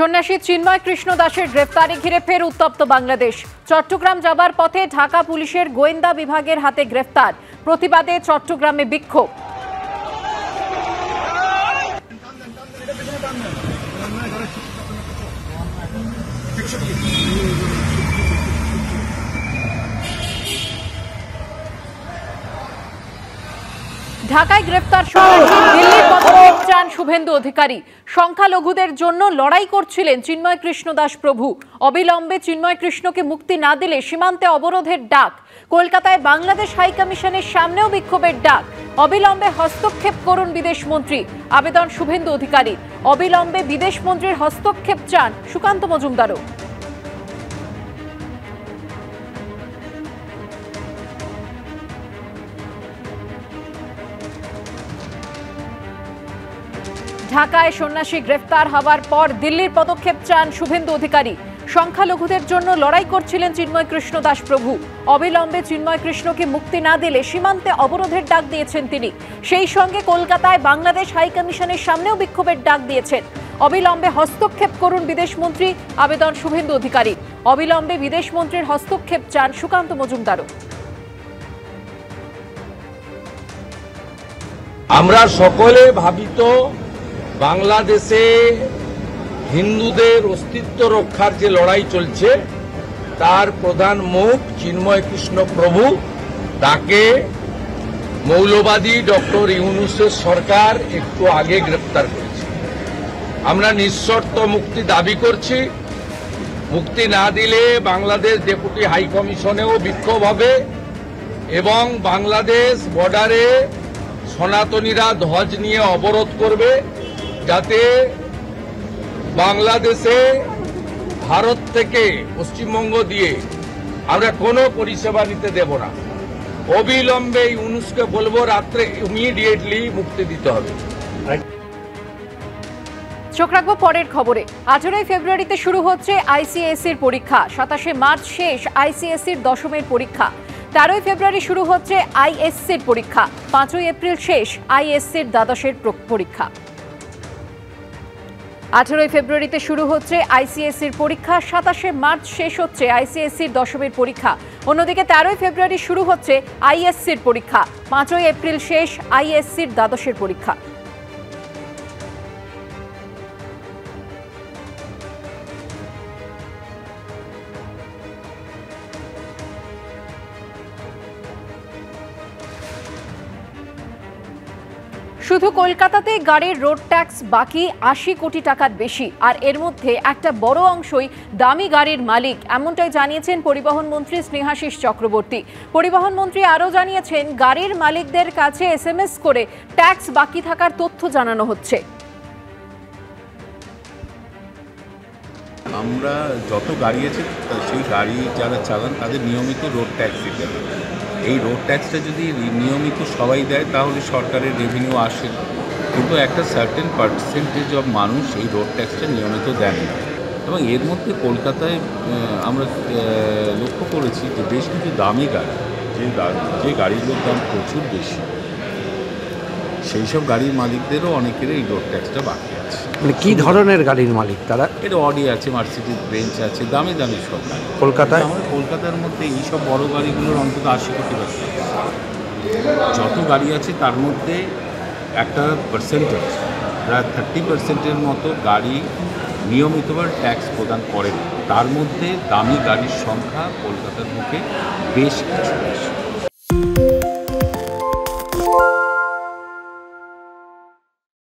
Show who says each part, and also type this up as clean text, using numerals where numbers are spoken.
Speaker 1: সন্ন্যাসী চিন্ময় কৃষ্ণ দাসের গ্রেফতারি ঘিরে ফের উত্তপ্ত বাংলাদেশ। চট্টগ্রাম যাবার পথে ঢাকা পুলিশের গোয়েন্দা বিভাগের হাতে গ্রেফতার। প্রতিবাদে চট্টগ্রামে বিক্ষোভ। ঢাকায় গ্রেফতার দিল্লির পদক্ষেপ চান শুভেন্দু অধিকারী। সংখ্যালঘুদের জন্য লড়াই করছিলেন চিন্ময় কৃষ্ণ দাস প্রভু। অবিলম্বে চিন্ময় কৃষ্ণকে মুক্তি না দিলে সীমান্তে অবরোধের ডাক। কলকাতায় বাংলাদেশ হাইকমিশনের সামনেও বিক্ষোভের ডাক। অবিলম্বে হস্তক্ষেপ করুন বিদেশমন্ত্রী, আবেদন শুভেন্দু অধিকারী। অবিলম্বে বিদেশমন্ত্রীর হস্তক্ষেপ চান সুকান্ত মজুমদারও। ঢাকায় সন্ন্যাসী গ্রেফতার হওয়ার পর দিল্লির পদক্ষেপ চান শুভেন্দু অধিকারী। সংখ্যালঘুদের জন্য লড়াই করছিলেন চিন্ময় কৃষ্ণ দাস প্রভু। অবিলম্বে চিন্ময় কৃষ্ণকে মুক্তি না দিলে সীমান্তে অবরোধের ডাক দিয়েছেন তিনি। সেই সঙ্গে কলকাতায় বাংলাদেশ হাইকমিশনের সামনেও বিক্ষোভের ডাক দিয়েছেন। অবিলম্বে হস্তক্ষেপ করুন বিদেশমন্ত্রী, আবেদন শুভেন্দু অধিকারী। অবিলম্বে বিদেশমন্ত্রীর হস্তক্ষেপ চান সুকান্ত মজুমদারও।
Speaker 2: আমরা সকলে ভাবিত বাংলাদেশে হিন্দুদের অস্তিত্ব রক্ষার যে লড়াই চলছে তার প্রধান মুখ চিন্ময় কৃষ্ণ প্রভু, তাকে মৌলবাদী ডক্টর ইউনূসের সরকার একটু আগে গ্রেপ্তার করেছে। আমরা নিঃশর্ত মুক্তি দাবি করছি। মুক্তি না দিলে বাংলাদেশ ডেপুটি হাইকমিশনেও বিক্ষোভ হবে এবং বাংলাদেশ বর্ডারে সনাতনীরা ধ্বজ নিয়ে অবরোধ করবে, যাতে বাংলাদেশে ভারত থেকে পশ্চিমবঙ্গ দিয়ে আমরা কোনো পরিষেবা নিতে দেব না। অবিলম্বে ইউনূসকে বলবো রাত্রে ইমিডিয়েটলি মুক্তি দিতে হবে।
Speaker 1: চোখ রাখবো পরের খবরে। 18 ফেব্রুয়ারিতে শুরু হচ্ছে আইসিএসসির পরীক্ষা। 27 মার্চ শেষ আইসিএসসির দশমের পরীক্ষা। 13 ফেব্রুয়ারি শুরু হচ্ছে আইএসসির পরীক্ষা। 5 এপ্রিল শেষ আইএসসির দ্বাদশের পরীক্ষা। 18 ফেব্রুয়ারিতে শুরু হচ্ছে আইসিএসসির পরীক্ষা। 27 মার্চ শেষ হচ্ছে আইসিএসসির দশমের পরীক্ষা। অন্যদিকে 13 ফেব্রুয়ারি শুরু হচ্ছে আইএসসির পরীক্ষা। 5 এপ্রিল শেষ আইএসসির দ্বাদশের পরীক্ষা। শুধু কলকাতাতে গাড়ির রোড ট্যাক্স বাকি 80 কোটি টাকার বেশি, আর এর মধ্যে একটা বড় অংশই দামি গাড়ির মালিক, এমনটাই জানিয়েছেন পরিবহন মন্ত্রী স্নেহাশিস চক্রবর্তী। পরিবহন মন্ত্রী আরও জানিয়েছেন, গাড়ির মালিকদের কাছে SMS করে ট্যাক্স বাকি থাকার তথ্য জানানো হচ্ছে।
Speaker 3: আমরা যত গাড়ি আছে সেই গাড়ি যারা চালান তাদের নিয়মিত রোড ট্যাক্স দিতে হবে। এই রোড ট্যাক্সটা যদি নিয়মিত সবাই দেয় তাহলে সরকারের রেভিনিউ আসে, কিন্তু একটা সার্টেন পার্সেন্টেজ অফ মানুষ এই রোড ট্যাক্সটা নিয়মিত দেন না। এবং এর মধ্যে কলকাতায় আমরা লক্ষ্য করেছি যে বেশ কিছু দামি গাড়ি, যে গাড়িগুলোর দাম প্রচুর বেশি, সেই সব গাড়ির মালিকদেরও অনেকের এই রোড ট্যাক্সটা বাকি আছে।
Speaker 4: মানে কী ধরনের গাড়ির মালিক তারা?
Speaker 3: এর অডি আছে, মার্সিডিজ বেঞ্চ আছে, দামি দামি সব গাড়ি।
Speaker 4: কলকাতায়
Speaker 3: আমরা কলকাতার মধ্যে এই সব বড়ো গাড়িগুলোর অন্তত 80 কোটি টাকা। যত গাড়ি আছে তার মধ্যে একটা পার্সেন্টেজ, প্রায় 30% মতো গাড়ি নিয়মিতভাবে ট্যাক্স প্রদান করে। তার মধ্যে দামি গাড়ির সংখ্যা কলকাতার বুকে বেশ কিছু।